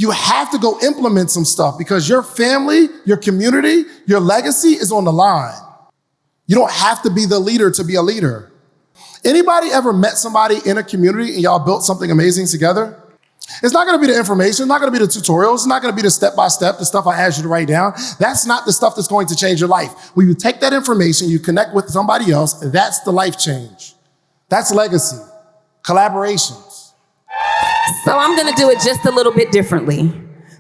You have to go implement some stuff because your family, your community, your legacy is on the line. You don't have to be the leader to be a leader. Anybody ever met somebody in a community and y'all built something amazing together? It's not gonna be the information, it's not gonna be the tutorials, it's not gonna be the step-by-step, the stuff I asked you to write down. That's not the stuff that's going to change your life. When you take that information, you connect with somebody else, that's the life change. That's legacy, collaborations. So I'm gonna do it just a little bit differently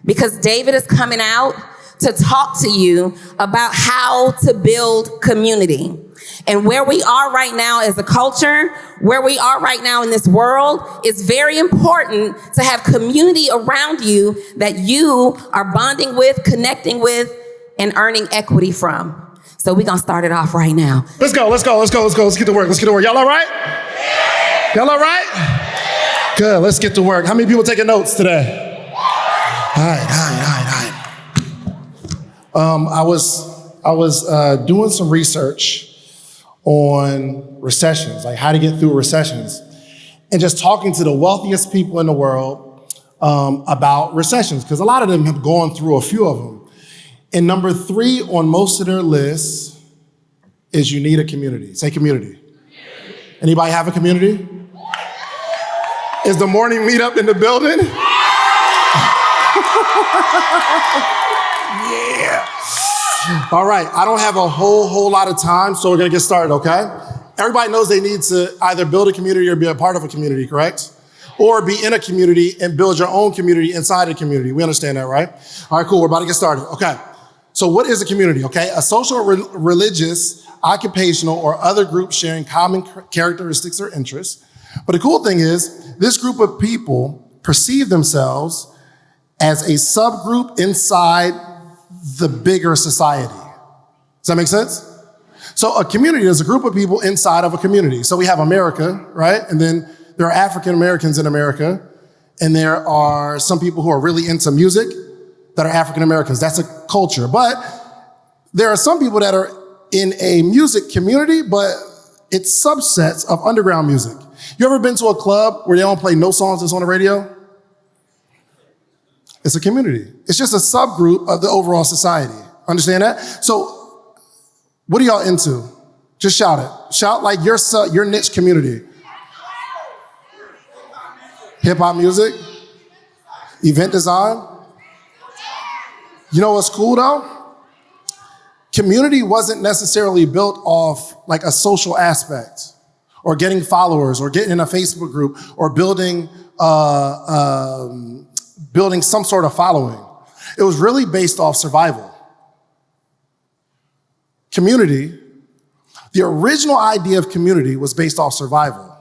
because David is coming out to talk to you about how to build community. And where we are right now as a culture, where we are right now in this world, it's very important to have community around you that you are bonding with, connecting with, and earning equity from. So we're gonna start it off right now. Let's go. Let's get to work. Y'all all right? Y'all all right? Good, let's get to work. How many people taking notes today? All right. I was doing some research on recessions, like how to get through recessions, and just talking to the wealthiest people in the world about recessions, because a lot of them have gone through a few of them. And number 3 on most of their lists is you need a community. Say community. Anybody have a community? Is the morning meetup in the building? Yeah. All right, I don't have a whole lot of time, so we're gonna get started, okay? Everybody knows they need to either build a community or be a part of a community, correct? Or be in a community and build your own community inside a community. We understand that, right? All right, cool, we're about to get started. Okay, so what is a community, okay? A social, religious, occupational, or other group sharing common characteristics or interests. But the cool thing is, this group of people perceive themselves as a subgroup inside the bigger society. Does that make sense? So a community is a group of people inside of a community. So we have America, right? And then there are African Americans in America, and there are some people who are really into music that are African Americans. That's a culture. But there are some people that are in a music community, but it's subsets of underground music. You ever been to a club where they don't play no songs that's on the radio? It's a community. It's just a subgroup of the overall society. Understand that? So what are y'all into? Just shout it. Shout like your niche community. Hip hop music, event design. You know what's cool though? Community wasn't necessarily built off like a social aspect or getting followers or getting in a Facebook group or building some sort of following. It was really based off survival. Community, the original idea of community was based off survival.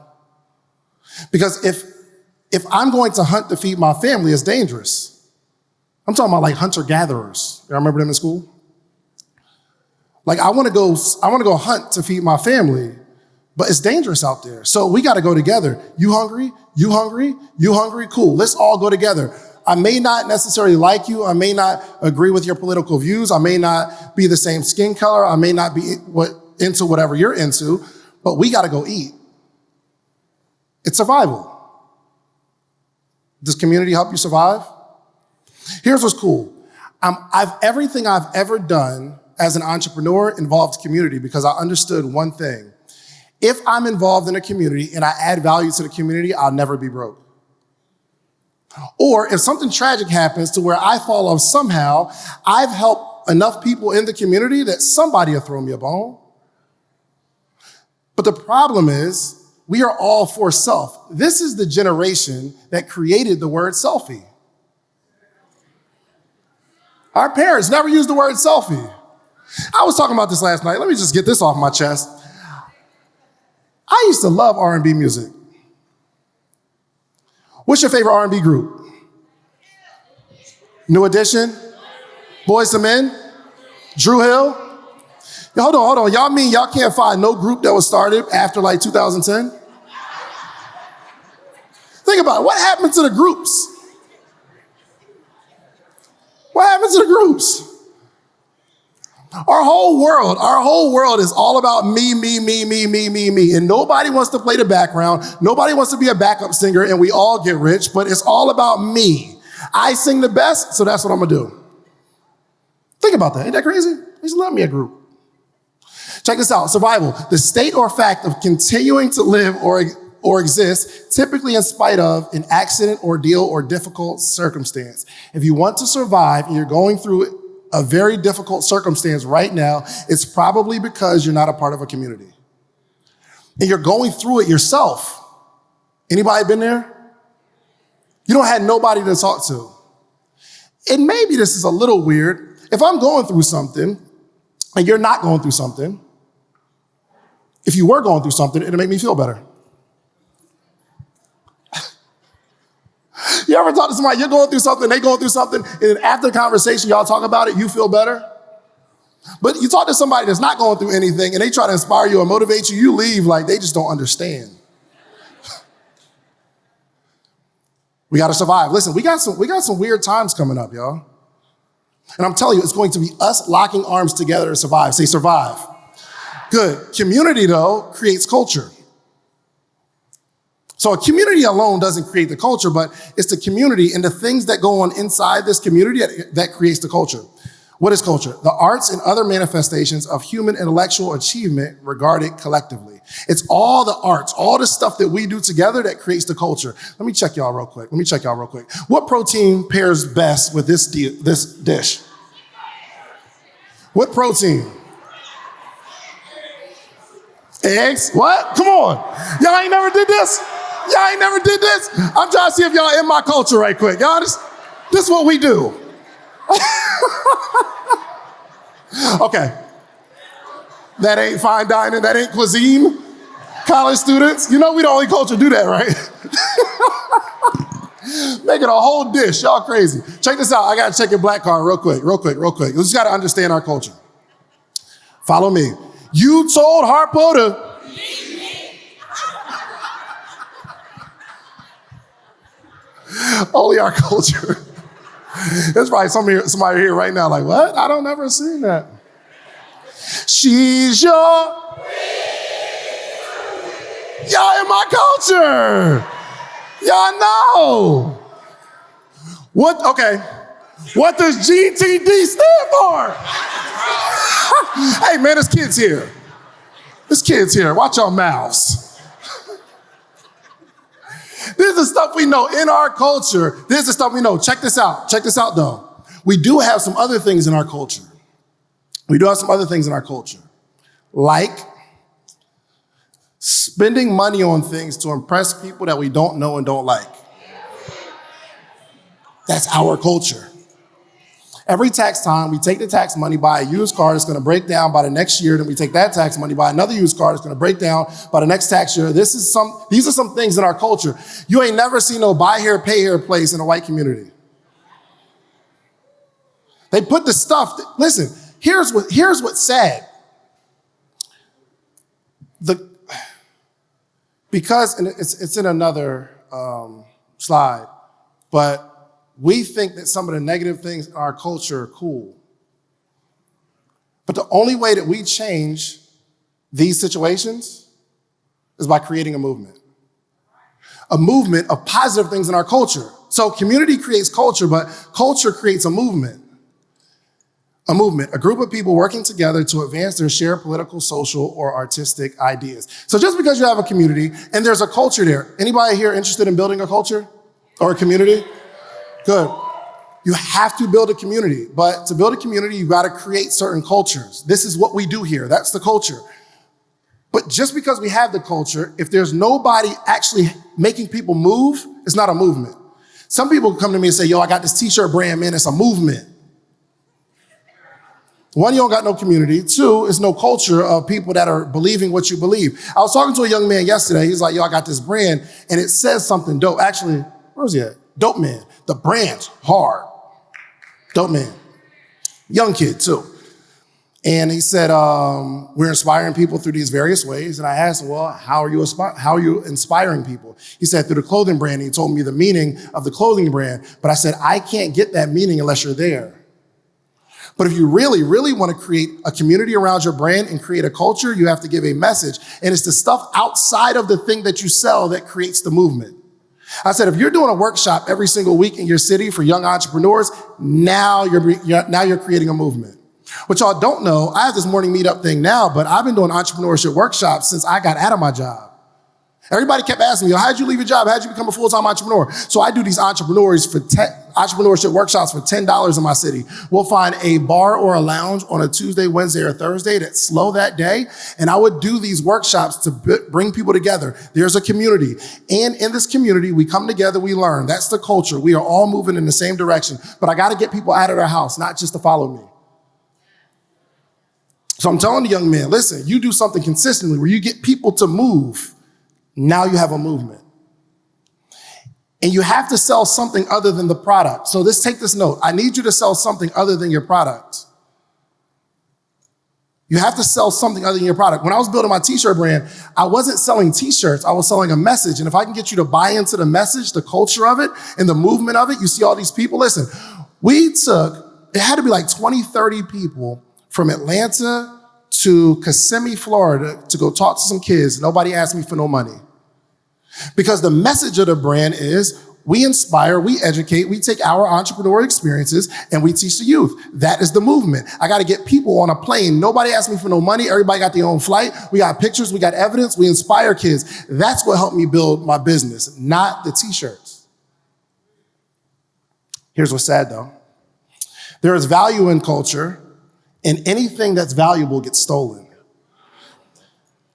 Because if I'm going to hunt to feed my family, it's dangerous. I'm talking about like hunter-gatherers. You remember them in school? Like I wanna go hunt to feed my family, but it's dangerous out there. So we gotta go together. You hungry? You hungry? You hungry? Cool, let's all go together. I may not necessarily like you. I may not agree with your political views. I may not be the same skin color. I may not be into whatever you're into, but we gotta go eat. It's survival. Does community help you survive? Here's what's cool. Everything I've ever done as an entrepreneur involved community because I understood one thing. If I'm involved in a community and I add value to the community, I'll never be broke. Or if something tragic happens to where I fall off somehow, I've helped enough people in the community that somebody will throw me a bone. But the problem is, we are all for self. This is the generation that created the word selfie. Our parents never used the word selfie. I was talking about this last night. Let me just get this off my chest. I used to love R&B music. What's your favorite R&B group? New Edition? Boyz II Men? Drew Hill? Yo, hold on. Y'all mean y'all can't find no group that was started after like 2010? Think about it. What happened to the groups? What happened to the groups? Our whole world is all about me. And nobody wants to play the background. Nobody wants to be a backup singer and we all get rich, but it's all about me. I sing the best, so that's what I'm gonna do. Think about that. Ain't that crazy? He just love me a group. Check this out. Survival. The state or fact of continuing to live or exist, typically in spite of an accident, ordeal, or difficult circumstance. If you want to survive and you're going through a very difficult circumstance right now, it's probably because you're not a part of a community. And you're going through it yourself. Anybody been there? You don't have nobody to talk to. And maybe this is a little weird. If I'm going through something and you're not going through something, if you were going through something, it'll make me feel better. You ever talk to somebody, you're going through something, they going through something, and after the conversation, y'all talk about it, you feel better? But you talk to somebody that's not going through anything, and they try to inspire you or motivate you, you leave like they just don't understand. We got to survive. Listen, we got some weird times coming up, y'all. And I'm telling you, it's going to be us locking arms together to survive. Say survive. Good. Community, though, creates culture. So a community alone doesn't create the culture, but it's the community and the things that go on inside this community that creates the culture. What is culture? The arts and other manifestations of human intellectual achievement regarded collectively. It's all the arts, all the stuff that we do together that creates the culture. Let me check y'all real quick. What protein pairs best with this dish? What protein? Eggs? What? Come on. Y'all ain't never did this? I'm trying to see if y'all in my culture right quick. Y'all, this is what we do. Okay. That ain't fine dining. That ain't cuisine. College students, you know we the only culture do that, right? Making a whole dish. Y'all crazy. Check this out. I got to check your black card real quick. We just got to understand our culture. Follow me. You told Harpo to... Only our culture. There's probably somebody here right now like, what? I don't never seen that. She's your... Y'all in my culture. Y'all know. What does GTD stand for? Hey man, there's kids here. Watch your mouths. This is stuff we know in our culture. This is stuff we know. Check this out though. We do have some other things in our culture. Like spending money on things to impress people that we don't know and don't like. That's our culture. Every tax time, we take the tax money, buy a used car that's going to break down by the next year. Then we take that tax money, buy another used car that's going to break down by the next tax year. These are some things in our culture. You ain't never seen no buy here, pay here place in a white community. They put the stuff, listen, here's what's sad. Because, and it's in another slide, but we think that some of the negative things in our culture are cool. But the only way that we change these situations is by creating a movement of positive things in our culture. So community creates culture, but culture creates a movement. A group of people working together to advance their shared political, social, or artistic ideas. So just because you have a community and there's a culture there, anybody here interested in building a culture or a community? Good. You have to build a community, but to build a community, you gotta create certain cultures. This is what we do here, that's the culture. But just because we have the culture, if there's nobody actually making people move, it's not a movement. Some people come to me and say, yo, I got this t-shirt brand, man, it's a movement. One, you don't got no community. Two, it's no culture of people that are believing what you believe. I was talking to a young man yesterday. He's like, yo, I got this brand, and it says something dope. Actually, where was he at? Dope man. The brand's hard. Dope man. Young kid, too. And he said, we're inspiring people through these various ways. And I asked him, well, how are you inspiring people? He said, through the clothing brand. He told me the meaning of the clothing brand. But I said, I can't get that meaning unless you're there. But if you really, really want to create a community around your brand and create a culture, you have to give a message. And it's the stuff outside of the thing that you sell that creates the movement. I said, if you're doing a workshop every single week in your city for young entrepreneurs, now you're creating a movement. What y'all don't know, I have this morning meetup thing now, but I've been doing entrepreneurship workshops since I got out of my job. Everybody kept asking me, how'd you leave your job? How'd you become a full-time entrepreneur? So I do these entrepreneurship workshops for $10 in my city. We'll find a bar or a lounge on a Tuesday, Wednesday, or Thursday that's slow that day. And I would do these workshops to bring people together. There's a community. And in this community, we come together, we learn. That's the culture. We are all moving in the same direction. But I got to get people out of their house, not just to follow me. So I'm telling the young man, listen, you do something consistently where you get people to move. Now you have a movement. And you have to sell something other than the product. So take this note. I need you to sell something other than your product. You have to sell something other than your product. When I was building my t-shirt brand, I wasn't selling t-shirts. I was selling a message. And if I can get you to buy into the message, the culture of it, and the movement of it, you see all these people. Listen, it had to be like 20, 30 people from Atlanta to Kissimmee, Florida, to go talk to some kids. Nobody asked me for no money. Because the message of the brand is we inspire, we educate, we take our entrepreneurial experiences, and we teach the youth. That is the movement. I got to get people on a plane. Nobody asked me for no money. Everybody got their own flight. We got pictures. We got evidence. We inspire kids. That's what helped me build my business, not the t-shirts. Here's what's sad, though. There is value in culture, and anything that's valuable gets stolen.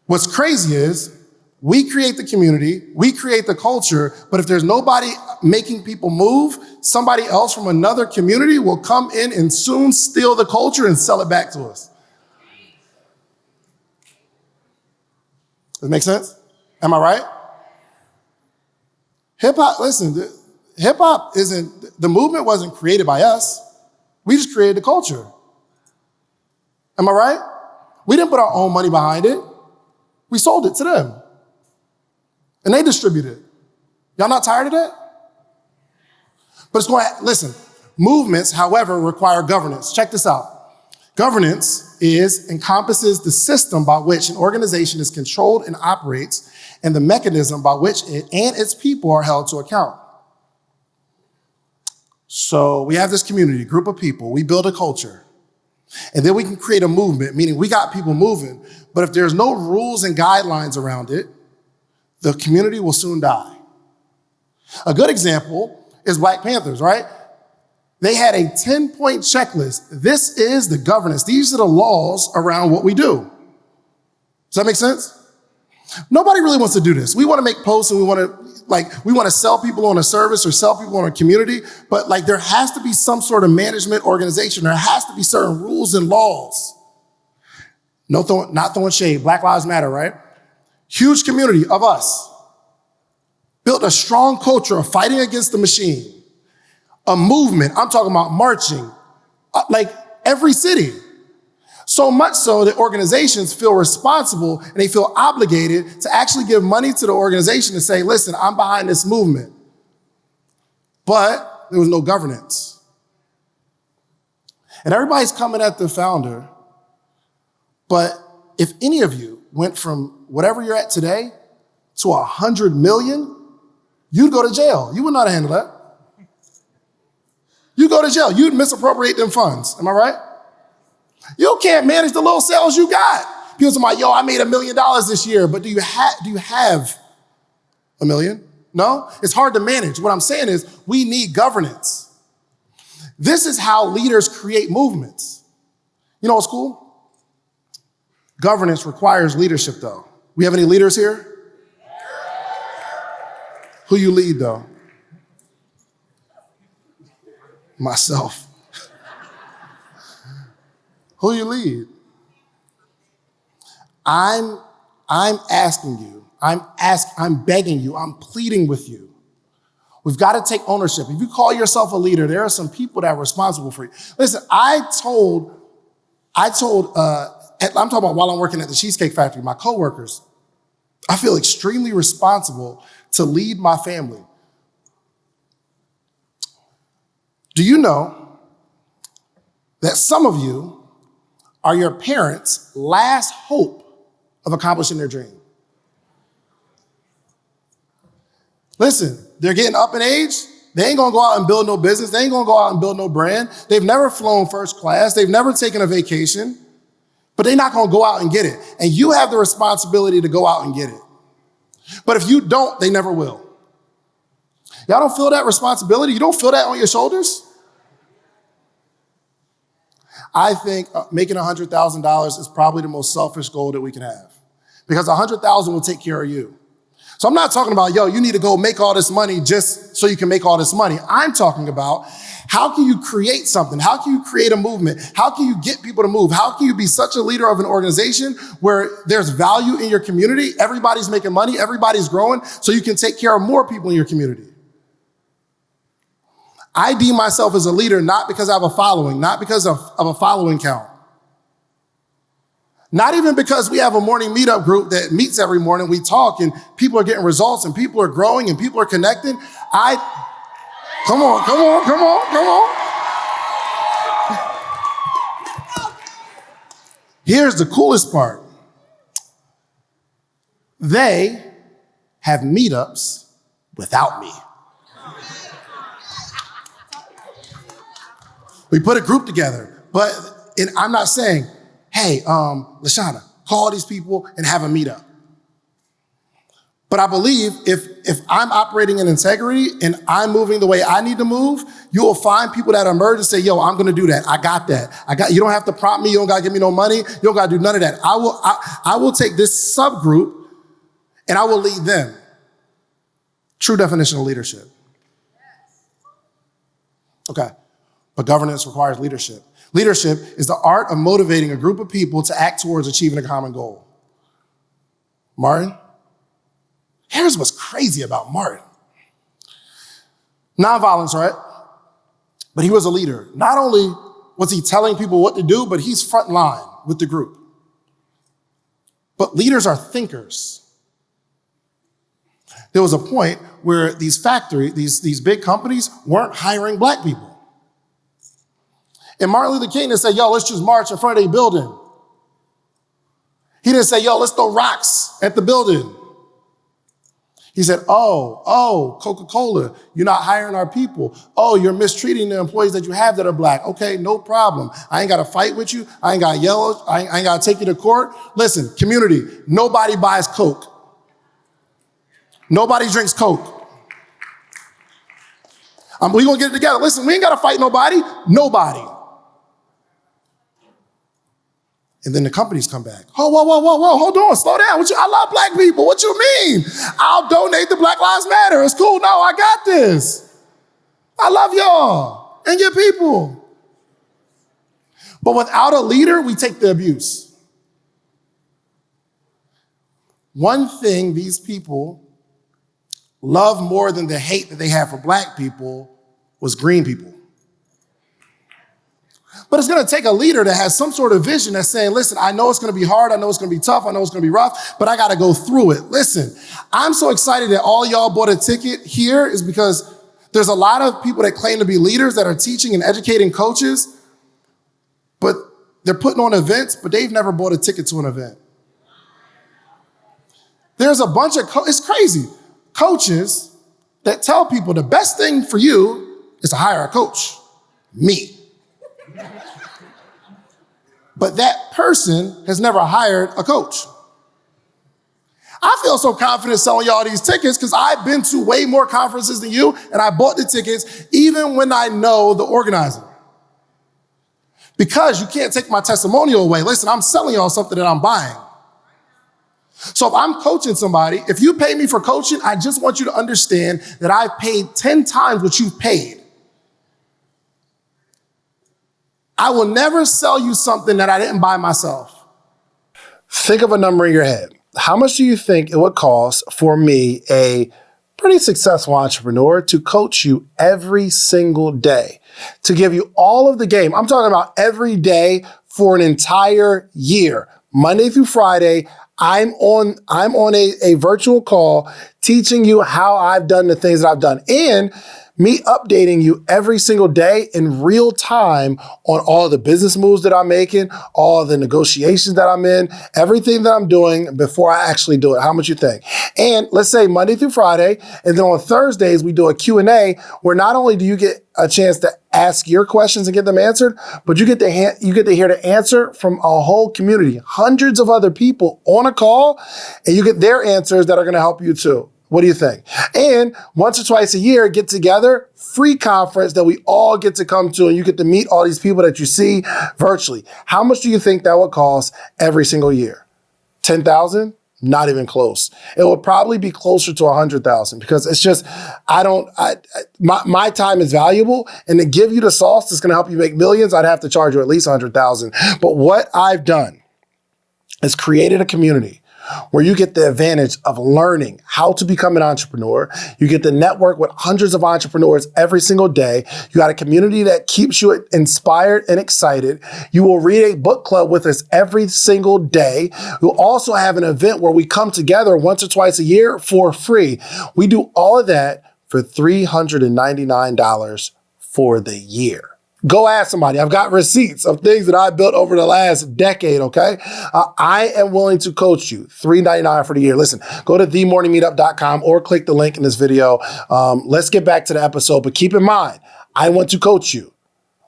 What's crazy is we create the community, we create the culture, but if there's nobody making people move, somebody else from another community will come in and soon steal the culture and sell it back to us. Does it make sense? Am I right? Hip-hop, listen, the movement wasn't created by us. We just created the culture. Am I right? We didn't put our own money behind it. We sold it to them. And they distributed it. Y'all not tired of that? But listen, movements, however, require governance. Check this out. Governance encompasses the system by which an organization is controlled and operates, and the mechanism by which it and its people are held to account. So we have this community, group of people. We build a culture. And then we can create a movement, meaning we got people moving. But if there's no rules and guidelines around it, the community will soon die. A good example is Black Panthers, right? They had a 10-point checklist. This is the governance. These are the laws around what we do. Does that make sense? Nobody really wants to do this. We want to make posts and we want to sell people on a service or sell people on a community, but there has to be some sort of management organization. There has to be certain rules and laws. Not throwing shade. Black Lives Matter, right? Huge community of us. Built a strong culture of fighting against the machine. A movement. I'm talking about marching. Every city. So much so that organizations feel responsible and they feel obligated to actually give money to the organization to say, listen, I'm behind this movement. But there was no governance. And everybody's coming at the founder. But if any of you went from whatever you're at today to 100 million, you'd go to jail. You wouldn't know how to handle that. You'd go to jail. You'd misappropriate them funds. Am I right? You can't manage the little sales you got. People say, I made $1 million this year, but do you have $1 million? No? It's hard to manage. What I'm saying is we need governance. This is how leaders create movements. You know what's cool? Governance requires leadership, though. We have any leaders here? Who you lead, though? Myself. Who you lead? I'm asking you, I'm begging you, I'm pleading with you. We've got to take ownership. If you call yourself a leader, there are some people that are responsible for you. Listen, I'm talking about while I'm working at the Cheesecake Factory, my coworkers, I feel extremely responsible to lead my family. Do you know that some of you are your parents' last hope of accomplishing their dream? Listen, they're getting up in age. They ain't gonna go out and build no business. They ain't gonna go out and build no brand. They've never flown first class. They've never taken a vacation, but they're not gonna go out and get it. And you have the responsibility to go out and get it. But if you don't, they never will. Y'all don't feel that responsibility? You don't feel that on your shoulders? I think making $100,000 is probably the most selfish goal that we can have, because $100,000 will take care of you. So I'm not talking about, you need to go make all this money just so you can make all this money. I'm talking about, how can you create something? How can you create a movement? How can you get people to move? How can you be such a leader of an organization where there's value in your community? Everybody's making money, everybody's growing, so you can take care of more people in your community. I deem myself as a leader not because I have a following, not because of a following count. Not even because we have a morning meetup group that meets every morning, we talk and people are getting results and people are growing and people are connecting. Come on. Here's the coolest part. They have meetups without me. We put a group together, and I'm not saying, hey, Lashana, call these people and have a meetup. But I believe if I'm operating in integrity and I'm moving the way I need to move, you will find people that emerge and say, I'm gonna do that. I got that. You don't have to prompt me. You don't gotta give me no money. You don't gotta do none of that. I will take this subgroup and I will lead them. True definition of leadership. Okay. But governance requires leadership. Leadership is the art of motivating a group of people to act towards achieving a common goal. Martin? Here's what's crazy about Martin. Nonviolence, right? But he was a leader. Not only was he telling people what to do, but he's front line with the group. But leaders are thinkers. There was a point where these big companies weren't hiring black people. And Martin Luther King didn't say, let's just march in front of a building. He didn't say, let's throw rocks at the building. He said, Coca-Cola, you're not hiring our people. Oh, you're mistreating the employees that you have that are black. Okay, no problem. I ain't got to fight with you. I ain't got to yell. I ain't got to take you to court. Listen, community, nobody buys Coke. Nobody drinks Coke. We gonna get it together. Listen, we ain't got to fight nobody. Nobody. And then the companies come back. Whoa, hold on, slow down. I love black people. What you mean? I'll donate to Black Lives Matter. It's cool. No, I got this. I love y'all and your people. But without a leader, we take the abuse. One thing these people love more than the hate that they have for black people was green people. But it's gonna take a leader that has some sort of vision that's saying, listen, I know it's gonna be hard, I know it's gonna be tough, I know it's gonna be rough, but I gotta go through it. Listen, I'm so excited that all y'all bought a ticket here is because there's a lot of people that claim to be leaders that are teaching and educating coaches, but they're putting on events, but they've never bought a ticket to an event. There's a bunch of, it's crazy, coaches that tell people the best thing for you is to hire a coach, me. But that person has never hired a coach. I feel so confident selling y'all these tickets because I've been to way more conferences than you, and I bought the tickets even when I know the organizer. Because you can't take my testimonial away. Listen, I'm selling y'all something that I'm buying. So if I'm coaching somebody, if you pay me for coaching, I just want you to understand that I've paid 10 times what you've paid. I will never sell you something that I didn't buy myself. Think of a number in your head. How much do you think it would cost for me, a pretty successful entrepreneur, to coach you every single day, to give you all of the game? I'm talking about every day for an entire year, Monday through Friday. I'm on a virtual call teaching you how I've done the things that I've done, and me updating you every single day in real time on all the business moves that I'm making, all the negotiations that I'm in, everything that I'm doing before I actually do it. How much you think? And let's say Monday through Friday, and then on Thursdays, we do a Q&A where not only do you get a chance to ask your questions and get them answered, but you get to hear the answer from a whole community, hundreds of other people on a call, and you get their answers that are going to help you too. What do you think? And once or twice a year, get together, free conference that we all get to come to, and you get to meet all these people that you see virtually. How much do you think that would cost every single year? 10,000? Not even close. It would probably be closer to 100,000 because it's just, my time is valuable, and to give you the sauce that's going to help you make millions, I'd have to charge you at least 100,000. But what I've done is created a community where you get the advantage of learning how to become an entrepreneur. You get to network with hundreds of entrepreneurs every single day. You got a community that keeps you inspired and excited. You will read a book club with us every single day. We'll also have an event where we come together once or twice a year for free. We do all of that for $399 for the year. Go ask somebody. I've got receipts of things that I built over the last decade, okay? I am willing to coach you. $399 for the year. Listen, go to themorningmeetup.com or click the link in this video. Let's get back to the episode, but keep in mind, I want to coach you.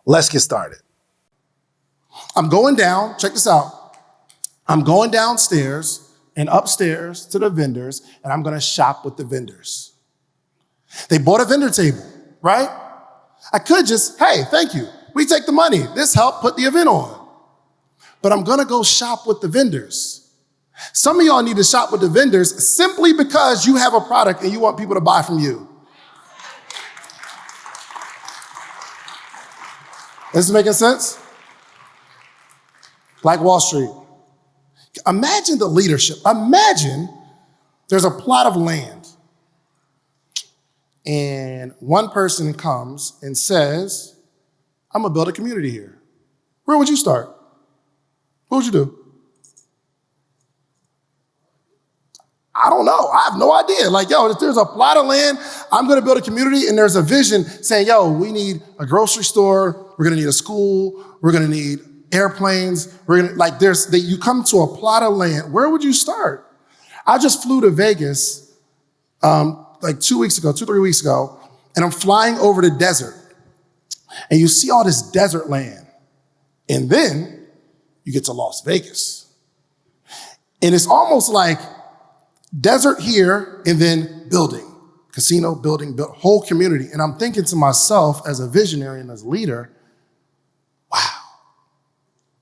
Let's get started. I'm going down. Check this out. I'm going downstairs and upstairs to the vendors, and I'm going to shop with the vendors. They bought a vendor table, right? I could just, hey, thank you. We take the money. This helped put the event on. But I'm going to go shop with the vendors. Some of y'all need to shop with the vendors simply because you have a product and you want people to buy from you. Is this making sense? Like Wall Street. Imagine the leadership. Imagine there's a plot of land. And one person comes and says, I'm going to build a community here. Where would you start? What would you do? I don't know. I have no idea. Like, yo, if there's a plot of land, I'm going to build a community, and there's a vision saying, yo, we need a grocery store. We're going to need a school. We're going to need airplanes. We're going to, you come to a plot of land. Where would you start? I just flew to Vegas, like 3 weeks ago, and I'm flying over the desert. And you see all this desert land. And then you get to Las Vegas. And it's almost like desert here and then building, casino, building, whole community. And I'm thinking to myself as a visionary and as a leader, wow,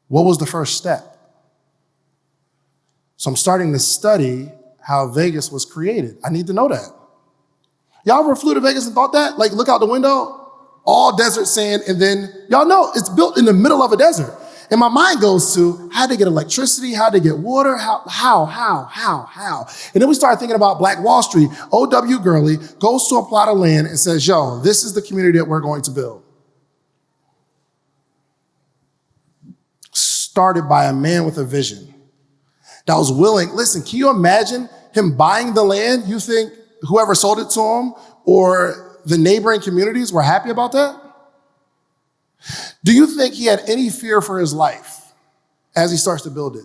what was the first step? So I'm starting to study how Vegas was created. I need to know that. Y'all ever flew to Vegas and thought that? Like, look out the window, all desert sand, and then y'all know it's built in the middle of a desert. And my mind goes to how to get electricity, how to get water, how. And then we start thinking about Black Wall Street. O.W. Gurley goes to a plot of land and says, yo, this is the community that we're going to build. Started by a man with a vision that was willing. Listen, can you imagine him buying the land? You think whoever sold it to him or the neighboring communities were happy about that? Do you think he had any fear for his life as he starts to build it?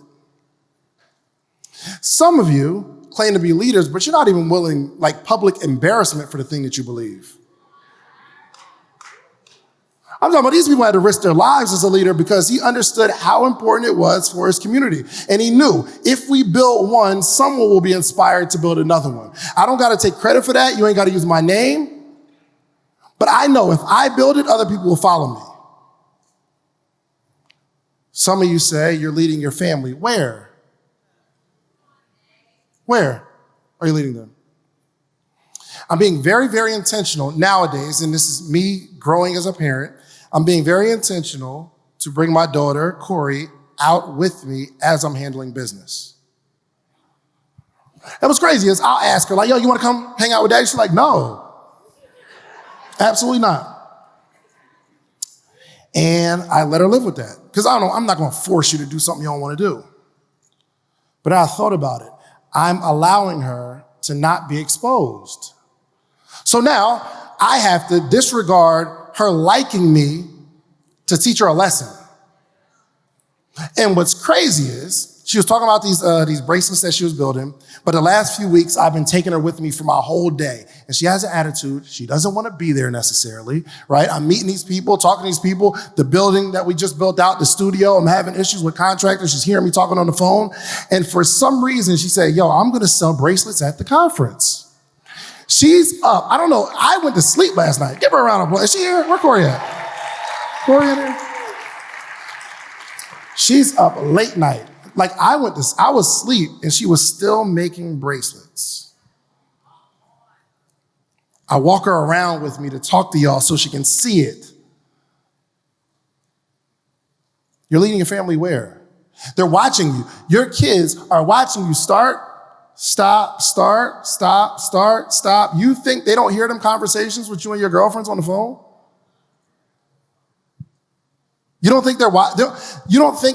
Some of you claim to be leaders, but you're not even willing, like, public embarrassment for the thing that you believe. I'm talking about these people had to risk their lives as a leader because he understood how important it was for his community. And he knew if we build one, someone will be inspired to build another one. I don't got to take credit for that. You ain't got to use my name. But I know if I build it, other people will follow me. Some of you say you're leading your family. Where? Where are you leading them? I'm being very, very intentional nowadays, and this is me growing as a parent. I'm being very intentional to bring my daughter, Corey, out with me as I'm handling business. And what's crazy is I'll ask her, like, yo, you want to come hang out with Dad? She's like, no, absolutely not. And I let her live with that. Because I'm not going to force you to do something you don't want to do. But I thought about it. I'm allowing her to not be exposed. So now I have to disregard her liking me to teach her a lesson. And what's crazy is, she was talking about these bracelets that she was building, but the last few weeks I've been taking her with me for my whole day. And she has an attitude. She doesn't want to be there necessarily, right? I'm meeting these people, talking to these people, the building that we just built out, the studio, I'm having issues with contractors. She's hearing me talking on the phone. And for some reason, she said, yo, I'm going to sell bracelets at the conference. She's up. I don't know. I went to sleep last night. Give her a round of applause. Is she here? Where Corey at? Corey in here? She's up late night. Like I was asleep and she was still making bracelets. I walk her around with me to talk to y'all so she can see it. You're leading your family where? They're watching you. Your kids are watching you start, stop, start, stop, start, stop. You think they don't hear them conversations with you and your girlfriends on the phone? You don't think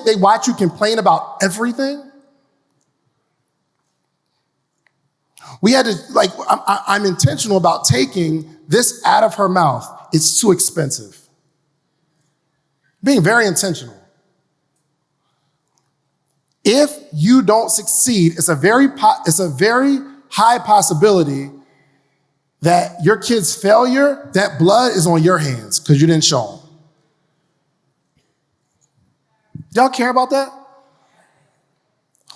they watch you complain about everything? We had to, I'm intentional about taking this out of her mouth. It's too expensive. Being very intentional. If you don't succeed, it's a very high possibility that your kid's failure, that blood is on your hands because you didn't show them. Y'all care about that?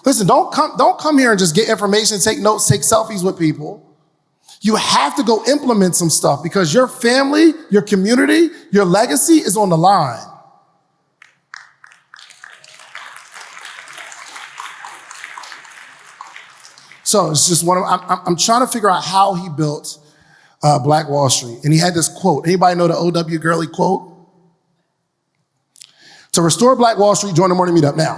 Listen, don't come here and just get information, take notes, take selfies with people. You have to go implement some stuff because your family, your community, your legacy is on the line. So it's just I'm trying to figure out how he built Black Wall Street. And he had this quote. Anybody know the O.W. Gurley quote? To restore Black Wall Street, join the morning meetup now.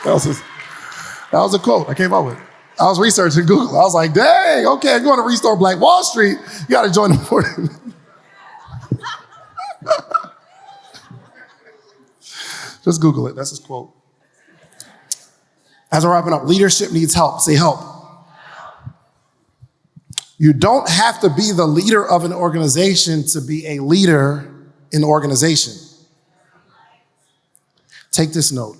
That was a quote I came up with. I was researching Google. I was like, dang, okay, if you want to restore Black Wall Street, you got to join the morning. Just Google it. That's his quote. As we're wrapping up, leadership needs help. Say help. You don't have to be the leader of an organization to be a leader in the organization. Take this note.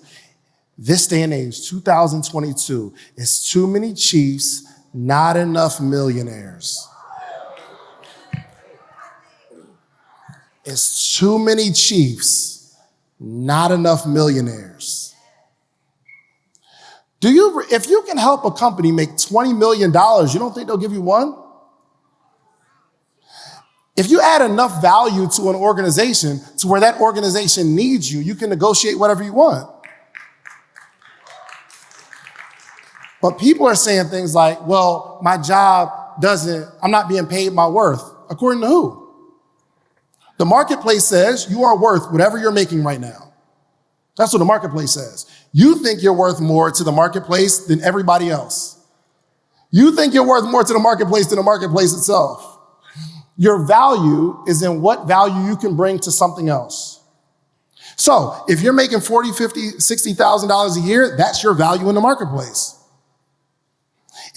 This day and age, 2022, is too many chiefs, not enough millionaires. It's too many chiefs, not enough millionaires. If you can help a company make $20 million, you don't think they'll give you one? If you add enough value to an organization to where that organization needs you, you can negotiate whatever you want. But people are saying things like, well, my job I'm not being paid my worth. According to who? The marketplace says you are worth whatever you're making right now. That's what the marketplace says. You think you're worth more to the marketplace than everybody else. You think you're worth more to the marketplace than the marketplace itself. Your value is in what value you can bring to something else. So if you're making $40,000, $50,000, $60,000 a year, that's your value in the marketplace.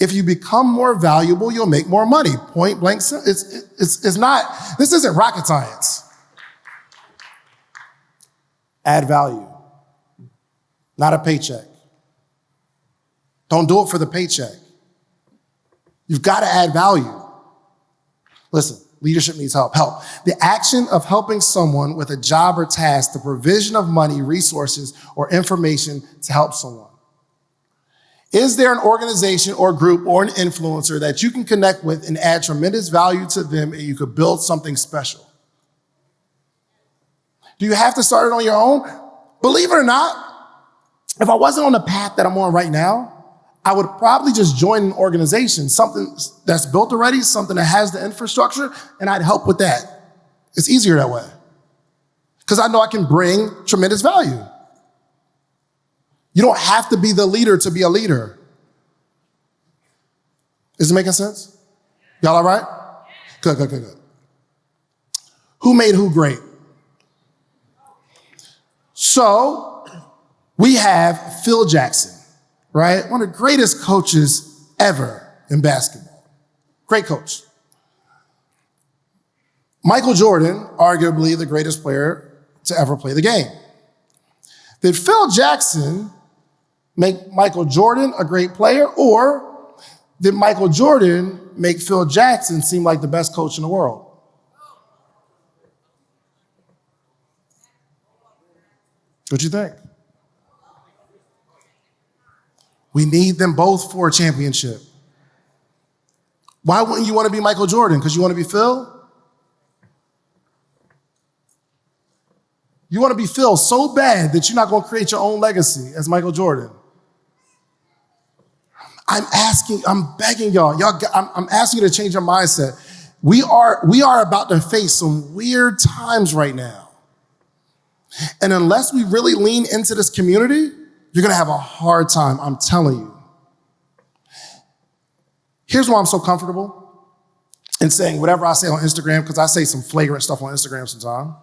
If you become more valuable, you'll make more money. Point blank. This isn't rocket science. Add value, not a paycheck. Don't do it for the paycheck. You've got to add value. Listen, leadership needs help. Help. The action of helping someone with a job or task, the provision of money, resources, or information to help someone. Is there an organization or group or an influencer that you can connect with and add tremendous value to them and you could build something special? Do you have to start it on your own? Believe it or not, if I wasn't on the path that I'm on right now, I would probably just join an organization, something that's built already, something that has the infrastructure, and I'd help with that. It's easier that way because I know I can bring tremendous value. You don't have to be the leader to be a leader. Is it making sense? Y'all all right? Good. Who made who great? So we have Phil Jackson. right? One of the greatest coaches ever in basketball. Great coach. Michael Jordan, arguably the greatest player to ever play the game. Did Phil Jackson make Michael Jordan a great player, or did Michael Jordan make Phil Jackson seem like the best coach in the world? What you think? We need them both for a championship. Why wouldn't you want to be Michael Jordan? Because you want to be Phil? You want to be Phil so bad that you're not going to create your own legacy as Michael Jordan. I'm begging y'all, I'm asking you to change your mindset. We are about to face some weird times right now. And unless we really lean into this community, you're going to have a hard time, I'm telling you. Here's why I'm so comfortable in saying whatever I say on Instagram, because I say some flagrant stuff on Instagram sometimes.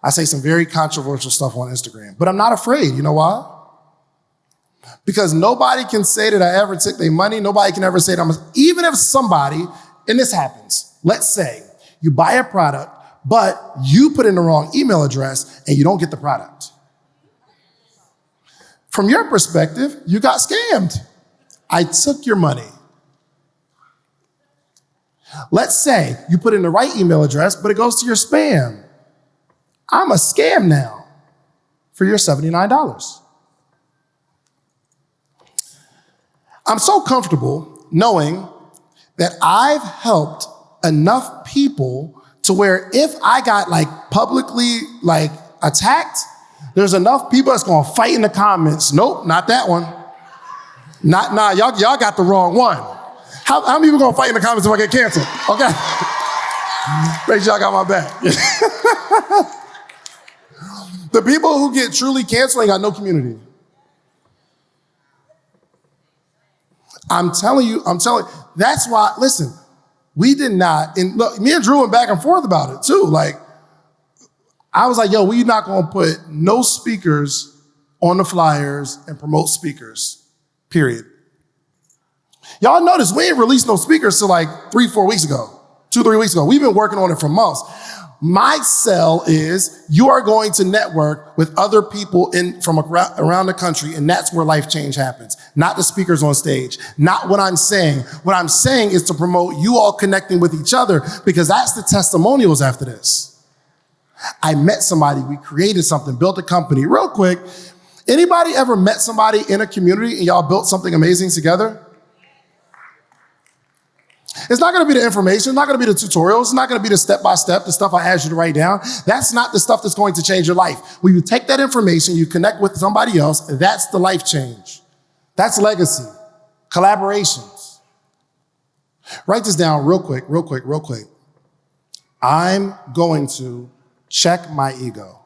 I say some very controversial stuff on Instagram, but I'm not afraid. You know why? Because nobody can say that I ever took their money. Nobody can ever say that even if somebody, and this happens, let's say you buy a product, but you put in the wrong email address and you don't get the product. From your perspective, you got scammed. I took your money. Let's say you put in the right email address, but it goes to your spam. I'm a scam now for your $79. I'm so comfortable knowing that I've helped enough people to where if I got publicly attacked, there's enough people that's gonna fight in the comments. Nope, not that one. Y'all got the wrong one. How many people gonna fight in the comments if I get canceled? Okay. Make sure y'all got my back. The people who get truly canceled ain't got no community. I'm telling you, that's why, listen, we did not, and look, me and Drew went back and forth about it too. I was like, yo, we're not gonna put no speakers on the flyers and promote speakers, period. Y'all notice we ain't released no speakers till 3 weeks ago. We've been working on it for months. My sell is you are going to network with other people from around the country, and that's where life change happens. Not the speakers on stage, not what I'm saying. What I'm saying is to promote you all connecting with each other, because that's the testimonials after this. I met somebody, we created something, built a company. Real quick, anybody ever met somebody in a community and y'all built something amazing together? It's not gonna be the information, it's not gonna be the tutorials, it's not gonna be the step-by-step, the stuff I asked you to write down. That's not the stuff that's going to change your life. When you take that information, you connect with somebody else, that's the life change. That's legacy, collaborations. Write this down real quick. I'm going to check my ego.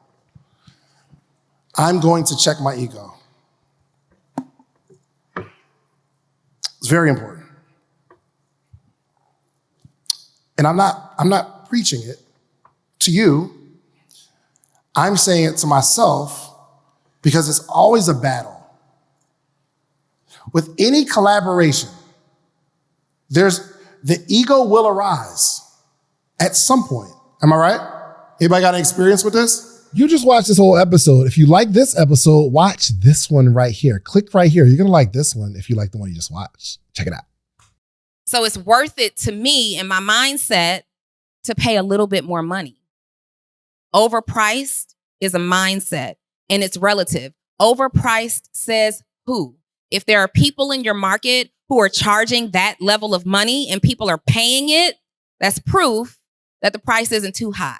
I'm going to check my ego. It's very important. And I'm not preaching it to you. I'm saying it to myself because it's always a battle. With any collaboration, the ego will arise at some point. Am I right? Anybody got any experience with this? You just watched this whole episode. If you like this episode, watch this one right here. Click right here. You're gonna like this one if you like the one you just watched. Check it out. So it's worth it to me and my mindset to pay a little bit more money. Overpriced is a mindset and it's relative. Overpriced says who? If there are people in your market who are charging that level of money and people are paying it, that's proof that the price isn't too high.